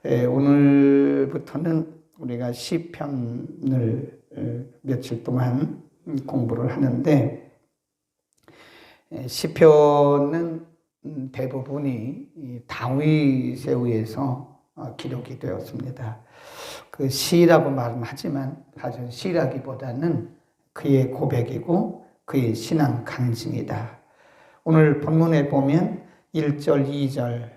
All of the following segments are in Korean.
오늘부터는 우리가 시편을 며칠 동안 공부를 하는데, 시편은 대부분이 다윗에 의해서 기록이 되었습니다. 그 시라고 말하지만 사실 시라기보다는 그의 고백이고 그의 신앙 간증이다. 오늘 본문에 보면 1절, 2절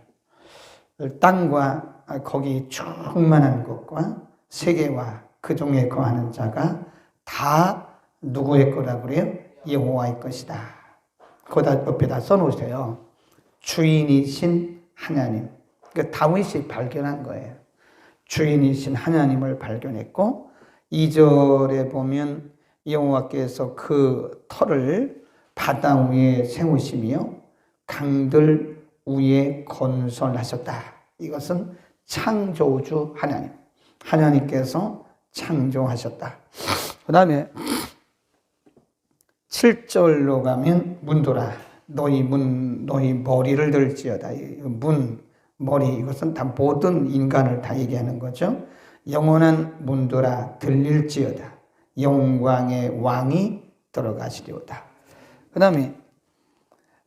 땅과 거기 충만한 것과 세계와 그 중에 거하는 자가 다 누구의 거라고 그래요? 여호와의 것이다. 거기다 옆에다 써놓으세요. 주인이신 하나님. 그러니까 다윗이 발견한 거예요. 주인이신 하나님을 발견했고, 2절에 보면 여호와께서 그 터를 바다 위에 세우시며 강들 위에 건설하셨다. 이것은 창조주 하나님. 하나님께서 창조하셨다. 그 다음에 7절로 가면 문도라. 너희 머리를 들지어다. 머리, 이것은 다 모든 인간을 다 얘기하는 거죠. 영원한 문도라 들릴지어다. 영광의 왕이 들어가시리오다. 그 다음에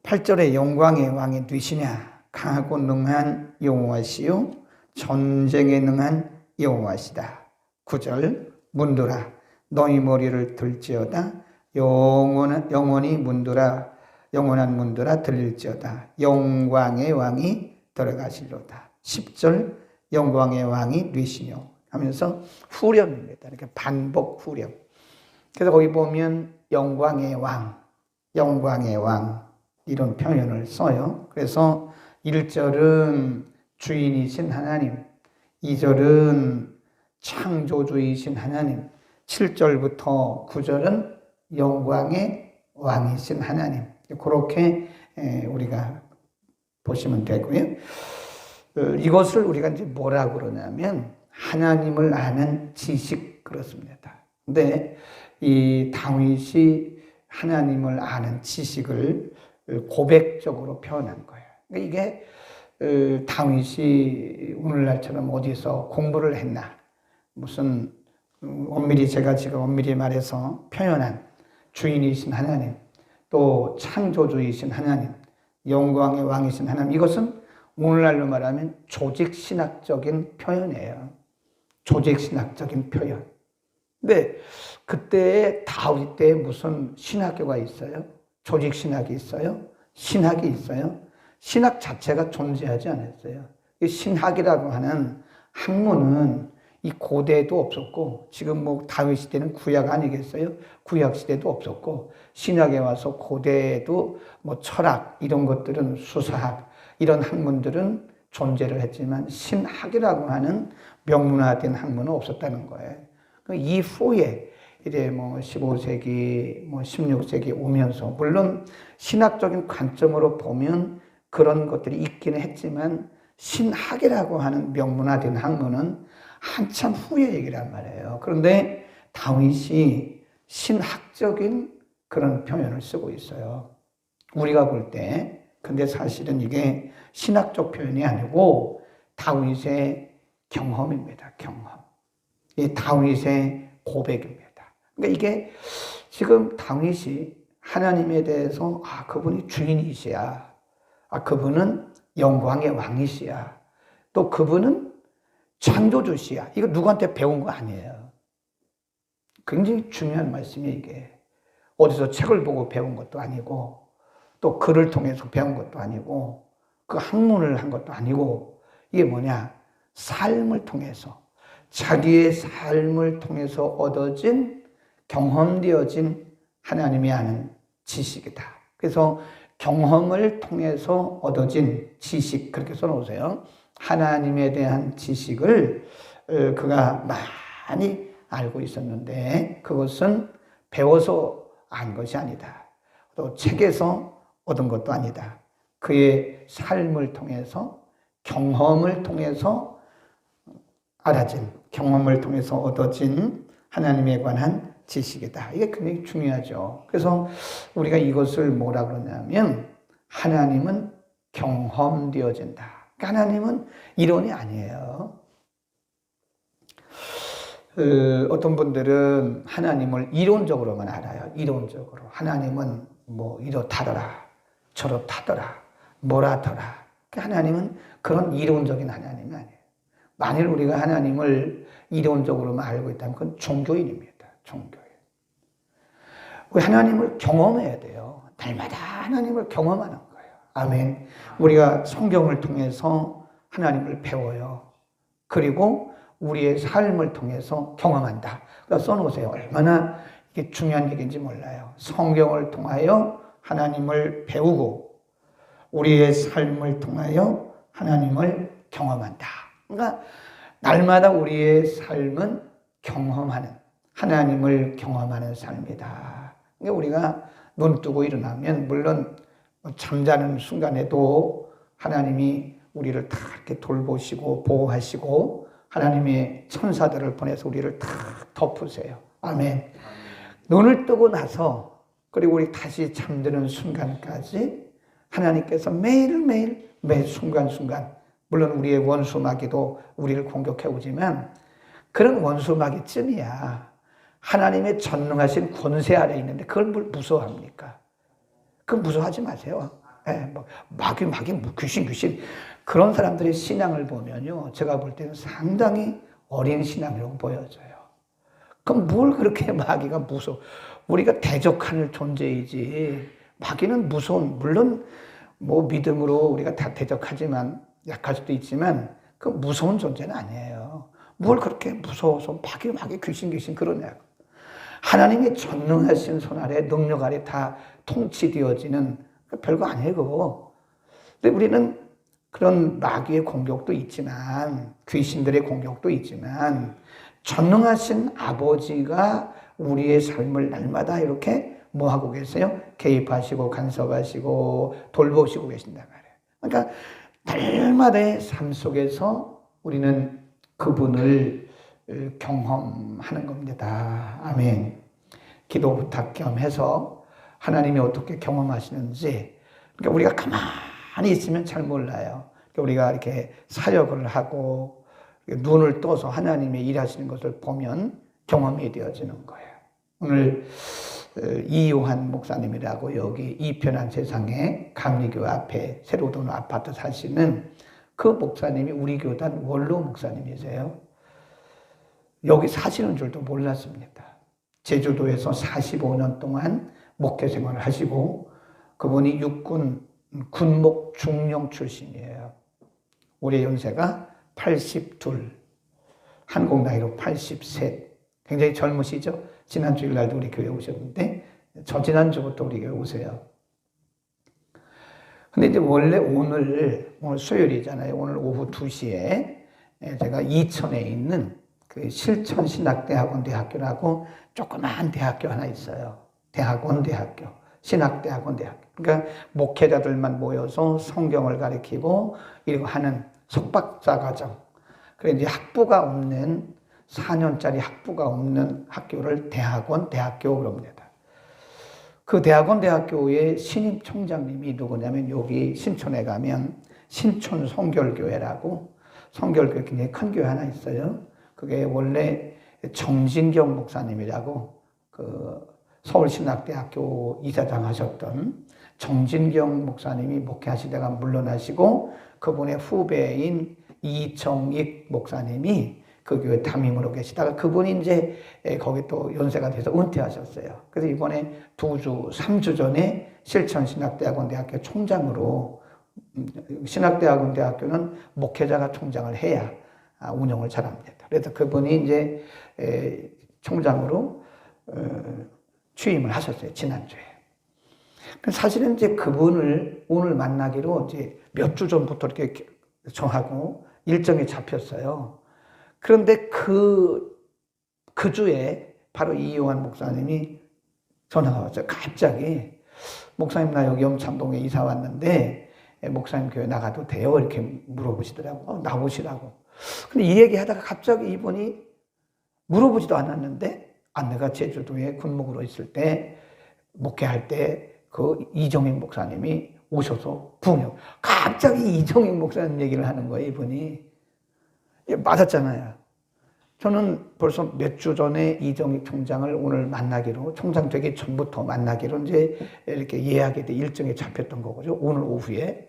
8절에 영광의 왕이 누구시냐? 강하고 능한 여호와시요 전쟁에 능한 여호와시다. 9절 문도라 너희 머리를 들지어다. 영원히 문도라 영원한 문도라 들릴지어다. 영광의 왕이 들어가시리로다. 10절 영광의 왕이 누구시뇨 하면서 후렴입니다. 이렇게 반복 후렴. 그래서 거기 보면 영광의 왕 이런 표현을 써요. 그래서 1절은 주인이신 하나님, 2절은 창조주이신 하나님, 7절부터 9절은 영광의 왕이신 하나님. 그렇게 우리가 보시면 되고요. 이것을 우리가 이제 뭐라고 그러냐면 하나님을 아는 지식 그렇습니다. 근데 이 다윗이 하나님을 아는 지식을 고백적으로 표현한 거예요. 이게 다윗이 오늘날처럼 어디서 공부를 했나, 무슨 엄밀히 제가 지금 엄밀히 말해서 표현한 주인이신 하나님, 또 창조주이신 하나님, 영광의 왕이신 하나님, 이것은 오늘날로 말하면 조직신학적인 표현이에요. 조직신학적인 표현. 근데 그때 다윗 때 무슨 신학교가 있어요? 조직신학이 있어요? 신학이 있어요? 신학 자체가 존재하지 않았어요. 이 신학이라고 하는 학문은 이 고대에도 없었고, 지금 뭐 다윗 시대는 구약 아니겠어요? 구약 시대도 없었고, 신약에 와서 고대에도 뭐 철학 이런 것들은, 수사학 이런 학문들은 존재를 했지만 신학이라고 하는 명문화된 학문은 없었다는 거예요. 이후에 이제 뭐 15세기, 뭐 16세기 오면서, 물론 신학적인 관점으로 보면 그런 것들이 있기는 했지만 신학이라고 하는 명문화된 학문은 한참 후의 얘기란 말이에요. 그런데 다윗이 신학적인 그런 표현을 쓰고 있어요. 우리가 볼 때. 근데 사실은 이게 신학적 표현이 아니고 다윗의 경험입니다. 경험. 이 다윗의 고백입니다. 그러니까 이게 지금 다윗이 하나님에 대해서 그분이 주인이시야. 그분은 영광의 왕이시야. 또 그분은 창조주시야. 이거 누구한테 배운 거 아니에요. 굉장히 중요한 말씀이에요, 이게. 어디서 책을 보고 배운 것도 아니고, 또 글을 통해서 배운 것도 아니고, 그 학문을 한 것도 아니고, 이게 뭐냐? 삶을 통해서, 자기의 삶을 통해서 얻어진, 경험되어진 하나님이 아는 지식이다. 그래서 경험을 통해서 얻어진 지식, 그렇게 써놓으세요. 하나님에 대한 지식을 그가 많이 알고 있었는데, 그것은 배워서 안 것이 아니다. 또 책에서 얻은 것도 아니다. 그의 삶을 통해서, 경험을 통해서 알아진, 경험을 통해서 얻어진 하나님에 관한 지식이다. 이게 굉장히 중요하죠. 그래서 우리가 이것을 뭐라 그러냐면 하나님은 경험되어진다. 하나님은 이론이 아니에요. 어떤 분들은 하나님을 이론적으로만 알아요. 이론적으로. 하나님은 뭐 이렇다더라, 저렇다더라, 뭐라더라. 하나님은 그런 이론적인 하나님이 아니에요. 만일 우리가 하나님을 이론적으로만 알고 있다면 그건 종교인입니다. 종교인. 우리 하나님을 경험해야 돼요. 날마다 하나님을 경험하는 거예요. 아멘. 우리가 성경을 통해서 하나님을 배워요. 그리고 우리의 삶을 통해서 경험한다. 그래서 써놓으세요. 얼마나 이게 중요한 얘기인지 몰라요. 성경을 통하여 하나님을 배우고 우리의 삶을 통하여 하나님을 경험한다. 그러니까 날마다 우리의 삶은 경험하는, 하나님을 경험하는 삶이다. 그러니까 우리가 눈 뜨고 일어나면 물론 잠자는 순간에도 하나님이 우리를 다 이렇게 돌보시고 보호하시고 하나님의 천사들을 보내서 우리를 다 덮으세요. 아멘. 눈을 뜨고 나서 그리고 우리 다시 잠드는 순간까지 하나님께서 매일매일 매 순간순간 물론 우리의 원수 마귀도 우리를 공격해 오지만 그런 원수 마귀쯤이야 하나님의 전능하신 권세 아래 있는데 그걸 뭘 무서워합니까? 그건 무서워하지 마세요. 뭐 마귀 귀신 그런 사람들의 신앙을 보면요 제가 볼 때는 상당히 어린 신앙이라고 보여져요. 그럼 뭘 그렇게 마귀가 무서워? 우리가 대적할 존재이지 마귀는 무서운 물론 뭐 믿음으로 우리가 다 대적하지만 약할 수도 있지만 그 무서운 존재는 아니에요. 뭘 그렇게 무서워서 마귀 귀신 그러냐고. 하나님의 전능하신 손 아래 능력 아래 다 통치되어지는 별거 아니에요 그거. 근데 우리는 그런 마귀의 공격도 있지만 귀신들의 공격도 있지만 전능하신 아버지가 우리의 삶을 날마다 이렇게 뭐 하고 계세요? 개입하시고 간섭하시고 돌보시고 계신단 말이에요. 그러니까 날마다의 삶 속에서 우리는 그분을 경험하는 겁니다. 아멘. 기도 부탁 겸 해서 하나님이 어떻게 경험하시는지 그러니까 우리가 가만히 있으면 잘 몰라요. 그러니까 우리가 이렇게 사역을 하고 눈을 떠서 하나님의 일하시는 것을 보면 경험이 되어지는 거예요. 오늘 이요한 목사님이라고 여기 이편한 세상에 감리교 앞에 새로 돈 아파트 사시는 그 목사님이 우리 교단 원로 목사님이세요. 여기 사시는 줄도 몰랐습니다. 제주도에서 45년 동안 목회 생활을 하시고 그분이 육군 군목 중령 출신이에요. 올해 연세가 82, 한국 나이로 83. 굉장히 젊으시죠? 지난 주일날도 우리 교회 오셨는데 저 지난주부터 우리 교회 오세요. 근데 이제 원래 오늘 수요일이잖아요. 오늘 오후 2시에 제가 이천에 있는 그 실천신학대학원 대학교라고 조그마한 대학교 하나 있어요. 대학교, 신학대학원 대학교. 그러니까 목회자들만 모여서 성경을 가르치고 이러고 하는 석박사 과정. 그래 이제 학부가 없는 4년짜리 학부가 없는 학교를 대학교 그럽니다. 그 대학교의 신임 총장님이 누구냐면 여기 신촌에 가면 신촌 성결교회라고 성결교회 굉장히 큰 교회 하나 있어요. 그게 원래 정진경 목사님이라고 그 서울신학대학교 이사장 하셨던 정진경 목사님이 목회하시다가 물러나시고 그분의 후배인 이정익 목사님이 그 교회 담임으로 계시다가 그분이 이제 거기 또 연세가 돼서 은퇴하셨어요. 그래서 이번에 2주, 3주 전에 실천신학대학원 대학교 총장으로 신학대학원 대학교는 목회자가 총장을 해야 운영을 잘합니다. 그래서 그분이 이제 총장으로 취임을 하셨어요. 지난주에. 사실은 이제 그분을 오늘 만나기로 이제 몇 주 전부터 이렇게 정하고 일정이 잡혔어요. 그런데 그 주에 바로 이요한 목사님이 전화가 왔어요. 갑자기 목사님 나 여기 염창동에 이사 왔는데 목사님 교회 나가도 돼요? 이렇게 물어보시더라고요. 나오시라고. 근데 이 얘기 하다가 갑자기 이분이 물어보지도 않았는데 내가 제주도에 군목으로 있을 때 목회할 때 그 이정익 목사님이 오셔서 부흥. 갑자기 이정익 목사님 얘기를 하는 거예요, 이분이. 맞았잖아요. 저는 벌써 몇 주 전에 이정익 총장을 오늘 만나기로, 총장 되기 전부터 만나기로 이제 이렇게 예약이 돼 일정이 잡혔던 거거든요. 오늘 오후에.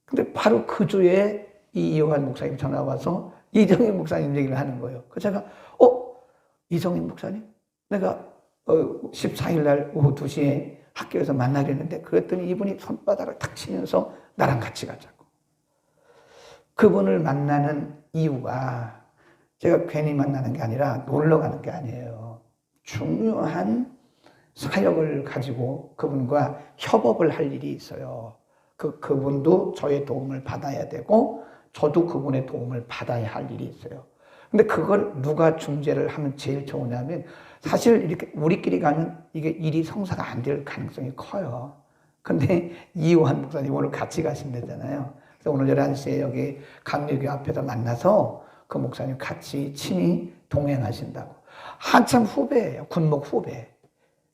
근데 바로 그 주에 이요한 목사님 전화 와서 이정익 목사님 얘기를 하는 거예요. 그래서 제가, 이정익 목사님? 내가 14일 날 오후 2시에 학교에서 만나기로 했는데, 그랬더니 이분이 손바닥을 탁 치면서 나랑 같이 가자고. 그분을 만나는 이유가 제가 괜히 만나는 게 아니라 놀러 가는 게 아니에요. 중요한 사역을 가지고 그분과 협업을 할 일이 있어요. 그분도 저의 도움을 받아야 되고 저도 그분의 도움을 받아야 할 일이 있어요. 근데 그걸 누가 중재를 하면 제일 좋으냐면, 사실 이렇게 우리끼리 가면 이게 일이 성사가 안 될 가능성이 커요. 근데 이요한 목사님 오늘 같이 가신다잖아요. 그래서 오늘 11시에 여기 강력교 앞에서 만나서 그 목사님 같이 친히 동행하신다고. 한참 후배예요. 군목 후배.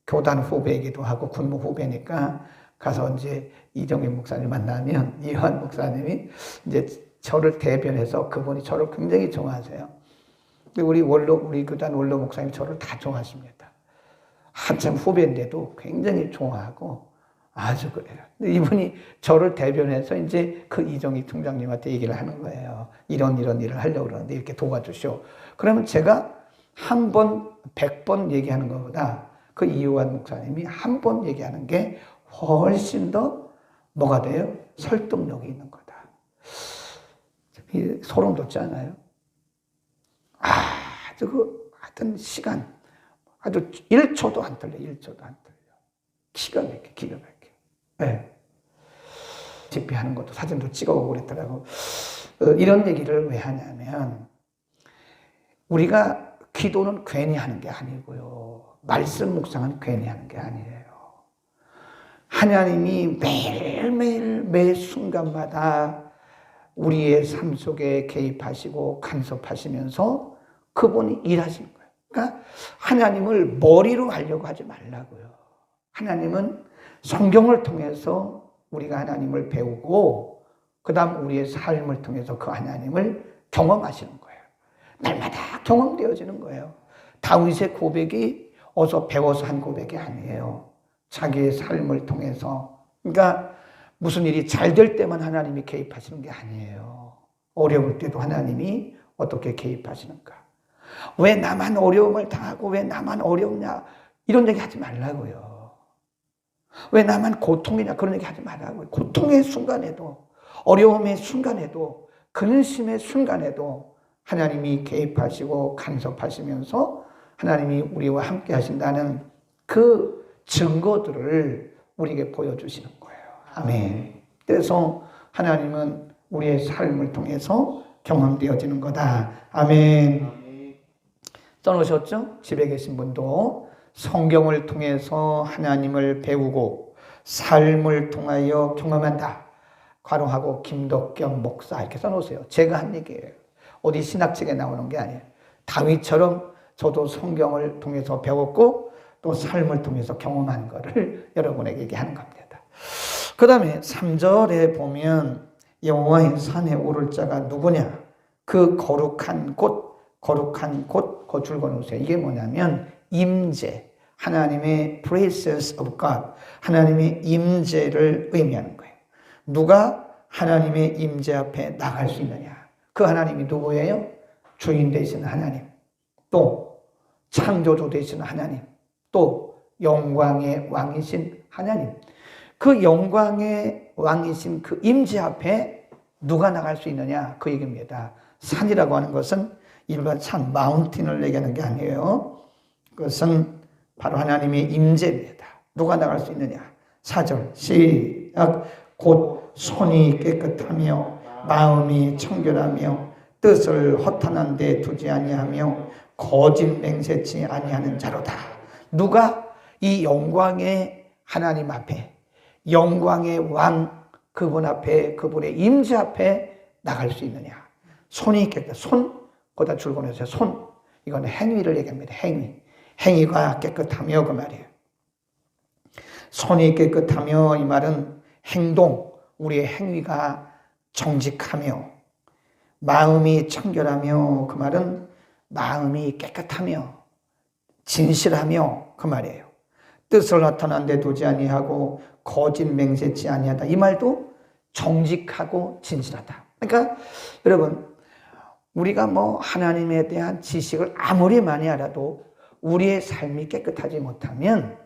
교단 후배이기도 하고 군목 후배니까 가서 이제 이정익 목사님 만나면 이요한 목사님이 이제 저를 대변해서, 그분이 저를 굉장히 좋아하세요. 우리 교단 원로 목사님 저를 다 좋아하십니다. 한참 후배인데도 굉장히 좋아하고 아주 그래요. 근데 이분이 저를 대변해서 이제 그 이정익 총장님한테 얘기를 하는 거예요. 이런 일을 하려고 그러는데 이렇게 도와주시오. 그러면 제가 한 번, 100번 얘기하는 것보다 그 이요한 목사님이 한 번 얘기하는 게 훨씬 더 뭐가 돼요? 설득력이 있는 거다. 소름 돋지 않아요? 아주 하여튼 시간, 아주 1초도 안 틀려, 1초도 안 틀려. 기가 막혀, 기가 막혀. 네. 집회하는 것도 사진도 찍어오고 그랬더라고. 이런 얘기를 왜 하냐면, 우리가 기도는 괜히 하는 게 아니고요. 말씀 묵상은 괜히 하는 게 아니에요. 하나님이 매일매일 매 순간마다 우리의 삶 속에 개입하시고 간섭하시면서 그분이 일하시는 거예요. 그러니까 하나님을 머리로 알려고 하지 말라고요. 하나님은 성경을 통해서 우리가 하나님을 배우고 그 다음 우리의 삶을 통해서 그 하나님을 경험하시는 거예요. 날마다 경험되어지는 거예요. 다윗의 고백이 어서 배워서 한 고백이 아니에요. 자기의 삶을 통해서. 그러니까 무슨 일이 잘 될 때만 하나님이 개입하시는 게 아니에요. 어려울 때도 하나님이 어떻게 개입하시는가. 왜 나만 어려움을 당하고 왜 나만 어렵냐, 이런 얘기 하지 말라고요. 왜 나만 고통이냐, 그런 얘기 하지 말라고요. 고통의 순간에도, 어려움의 순간에도, 근심의 순간에도 하나님이 개입하시고 간섭하시면서 하나님이 우리와 함께 하신다는 그 증거들을 우리에게 보여주시는 거예요. 아멘. 그래서 하나님은 우리의 삶을 통해서 경험되어지는 거다. 아멘. 써놓으셨죠? 집에 계신 분도 성경을 통해서 하나님을 배우고 삶을 통하여 경험한다. 괄호하고 김덕겸 목사 이렇게 써놓으세요. 제가 한 얘기예요. 어디 신학책에 나오는 게 아니에요. 다윗처럼 저도 성경을 통해서 배웠고 또 삶을 통해서 경험한 거를 여러분에게 얘기하는 겁니다. 그 다음에 3절에 보면 여호와의 산에 오를 자가 누구냐? 그 거룩한 곳, 그 줄거놓으세요. 이게 뭐냐면 임재, 하나님의 presence of God, 하나님의 임재를 의미하는 거예요. 누가 하나님의 임재 앞에 나갈 수 있느냐? 그 하나님이 누구예요? 주인 되시는 하나님, 또 창조주 되시는 하나님, 또 영광의 왕이신 하나님. 그 영광의 왕이신 그 임재 앞에 누가 나갈 수 있느냐? 그 얘기입니다. 산이라고 하는 것은 일반 산, 마운틴을 얘기하는 게 아니에요. 그것은 바로 하나님의 임재입니다. 누가 나갈 수 있느냐? 4절 시작. 곧 손이 깨끗하며 마음이 청결하며 뜻을 허탄한 데 두지 아니하며 거짓 맹세치 아니하는 자로다. 누가 이 영광의 하나님 앞에, 영광의 왕 그분 앞에, 그분의 임재 앞에 나갈 수 있느냐? 손이 깨끗하다. 손, 거기다 줄거놓으세요. 손. 이건 행위를 얘기합니다. 행위가 깨끗하며 그 말이에요. 손이 깨끗하며 이 말은 행동, 우리의 행위가 정직하며, 마음이 청결하며 그 말은 마음이 깨끗하며 진실하며 그 말이에요. 뜻을 나타난 데 두지 아니하고 거짓 맹세치 아니하다. 이 말도 정직하고 진실하다. 그러니까 여러분, 우리가 뭐 하나님에 대한 지식을 아무리 많이 알아도 우리의 삶이 깨끗하지 못하면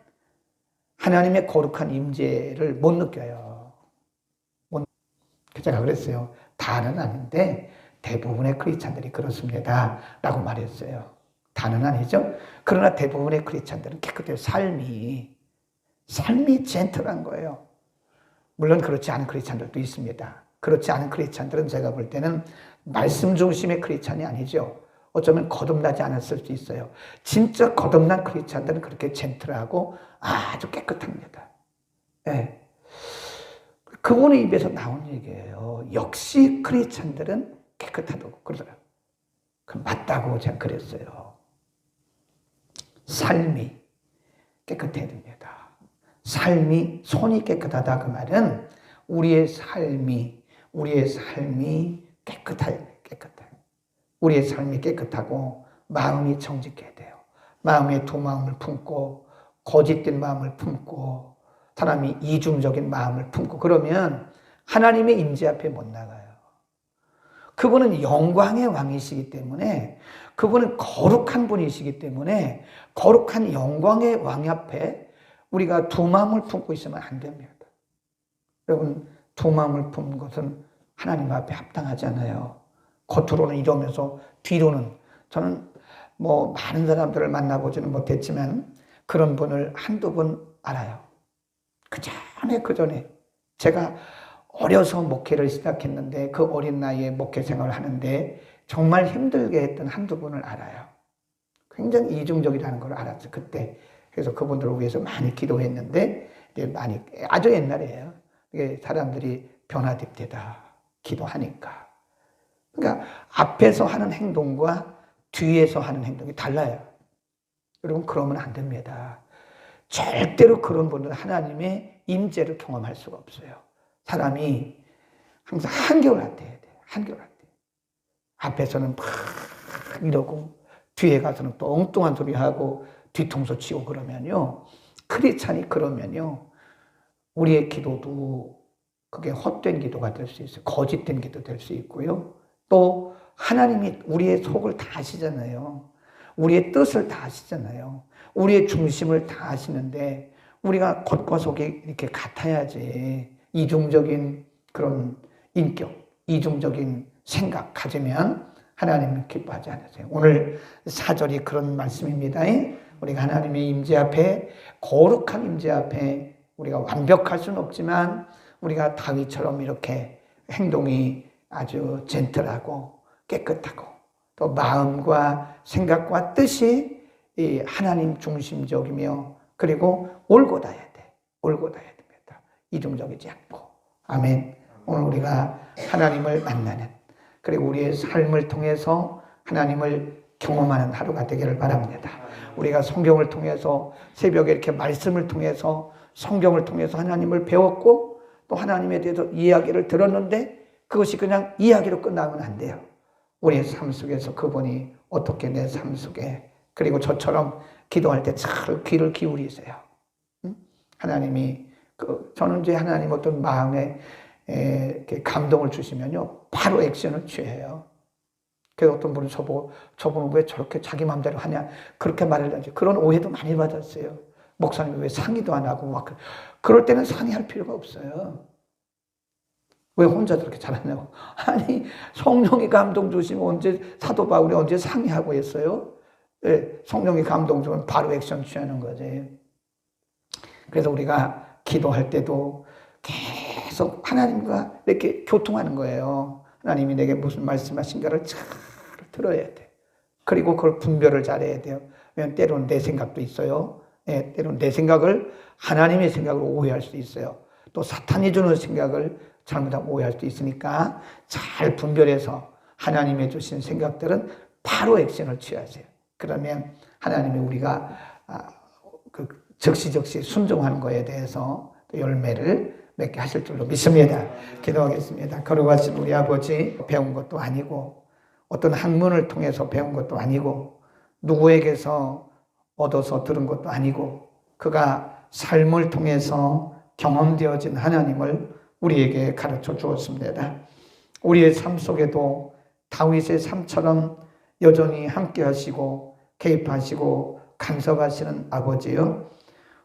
하나님의 거룩한 임재를 못 느껴요. 제가 그랬어요. 다는 아닌데 대부분의 크리스찬들이 그렇습니다 라고 말했어요. 다는 아니죠. 그러나 대부분의 크리스찬들은 깨끗해요. 삶이 젠틀한 거예요. 물론 그렇지 않은 크리스찬들도 있습니다. 그렇지 않은 크리스찬들은 제가 볼 때는 말씀 중심의 크리스찬이 아니죠. 어쩌면 거듭나지 않았을 수도 있어요. 진짜 거듭난 크리스찬들은 그렇게 젠틀하고 아주 깨끗합니다. 네. 그분의 입에서 나온 얘기예요. 역시 크리스찬들은 깨끗하다고 그러더라고요. 맞다고 제가 그랬어요. 삶이 깨끗해야 됩니다. 손이 깨끗하다 그 말은 우리의 삶이 깨끗해요. 우리의 삶이 깨끗하고 마음이 정직해야 돼요. 마음에 두 마음을 품고 거짓된 마음을 품고 사람이 이중적인 마음을 품고 그러면 하나님의 임재 앞에 못 나가요. 그분은 영광의 왕이시기 때문에 그분은 거룩한 분이시기 때문에 거룩한 영광의 왕 앞에 우리가 두 마음을 품고 있으면 안 됩니다. 여러분, 두 마음을 품는 것은 하나님 앞에 합당하지 않아요. 겉으로는 이러면서 뒤로는 저는 뭐 많은 사람들을 만나보지는 못했지만 그런 분을 한두 분 알아요. 그 전에 제가 어려서 목회를 시작했는데 그 어린 나이에 목회 생활을 하는데 정말 힘들게 했던 한두 분을 알아요. 굉장히 이중적이라는 걸 알았어요. 그때. 그래서 그분들을 위해서 많이 기도했는데 아주 옛날이에요. 사람들이 변화됩니다. 기도하니까. 그러니까 앞에서 하는 행동과 뒤에서 하는 행동이 달라요. 여러분, 그러면 안 됩니다. 절대로 그런 분들은 하나님의 임재를 경험할 수가 없어요. 사람이 항상 한결 같아야 돼요. 한결 같아요. 앞에서는 막 이러고 뒤에 가서는 또 엉뚱한 소리 하고 뒤통수 치고 그러면요. 크리스찬이 그러면요. 우리의 기도도 그게 헛된 기도가 될 수 있어요. 거짓된 기도 될 수 있고요. 또 하나님이 우리의 속을 다 아시잖아요. 우리의 뜻을 다 아시잖아요. 우리의 중심을 다 아시는데 우리가 겉과 속이 이렇게 같아야지. 이중적인 그런 인격, 이중적인 생각 가지면 하나님은 기뻐하지 않으세요. 오늘 4절이 그런 말씀입니다. 우리가 하나님의 임재 앞에, 거룩한 임재 앞에 우리가 완벽할 수는 없지만 우리가 다윗처럼 이렇게 행동이 아주 젠틀하고 깨끗하고 또 마음과 생각과 뜻이 이 하나님 중심적이며 그리고 올곧아야 돼. 올곧아야 됩니다. 이중적이지 않고. 아멘. 오늘 우리가 하나님을 만나는 그리고 우리의 삶을 통해서 하나님을 경험하는 하루가 되기를 바랍니다. 우리가 성경을 통해서 새벽에 이렇게 말씀을 통해서 성경을 통해서 하나님을 배웠고 또 하나님에 대해서 이야기를 들었는데 그것이 그냥 이야기로 끝나면 안 돼요. 우리의 삶 속에서 그분이 어떻게 내 삶 속에 그리고 저처럼 기도할 때 잘 귀를 기울이세요. 하나님이 저는 이제 하나님 어떤 마음에 감동을 주시면요 바로 액션을 취해요. 그래서 어떤 분은 저분은 왜 저렇게 자기 마음대로 하냐 그렇게 말을 하죠. 그런 오해도 많이 받았어요. 목사님이 왜 상의도 안 하고 막 그럴 때는 상의할 필요가 없어요. 왜 혼자 그렇게 잘하냐고. 아니 성령이 감동 주시면 언제 사도 바울이 언제 상의하고 했어요? 네, 성령이 감동 주면 바로 액션 취하는 거지. 그래서 우리가 기도할 때도 계속 하나님과 이렇게 교통하는 거예요. 하나님이 내게 무슨 말씀하신가를 잘 들어야 돼. 그리고 그걸 분별을 잘해야 돼요. 왜냐하면 때로는 내 생각도 있어요. 네, 때로는 내 생각을 하나님의 생각으로 오해할 수도 있어요. 또 사탄이 주는 생각을 잘못하면 오해할 수도 있으니까 잘 분별해서 하나님이 주신 생각들은 바로 액션을 취하세요. 그러면 하나님이 우리가 적시적시 순종하는 거에 대해서 열매를 맺게 하실 줄로 믿습니다. 기도하겠습니다. 거룩하신 우리 아버지, 배운 것도 아니고 어떤 학문을 통해서 배운 것도 아니고 누구에게서 얻어서 들은 것도 아니고 그가 삶을 통해서 경험되어진 하나님을 우리에게 가르쳐 주었습니다. 우리의 삶 속에도 다윗의 삶처럼 여전히 함께 하시고 개입하시고 간섭하시는 아버지요,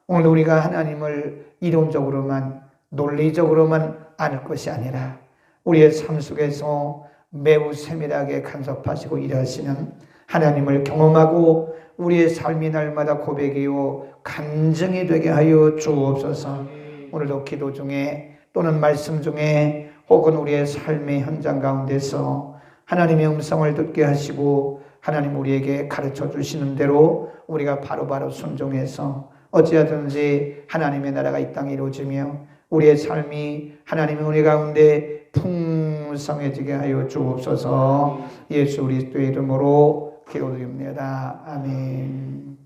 오늘 우리가 하나님을 이론적으로만 논리적으로만 아는 것이 아니라 우리의 삶 속에서 매우 세밀하게 간섭하시고 일하시는 하나님을 경험하고 우리의 삶이 날마다 고백이요 간증이 되게 하여 주옵소서. 오늘도 기도 중에 또는 말씀 중에 혹은 우리의 삶의 현장 가운데서 하나님의 음성을 듣게 하시고 하나님 우리에게 가르쳐 주시는 대로 우리가 바로바로 순종해서 어찌하든지 하나님의 나라가 이 땅에 이루어지며 우리의 삶이 하나님의 은혜 가운데 풍성해지게 하여 주옵소서. 예수 그리스도의 이름으로 기도드립니다. 아멘.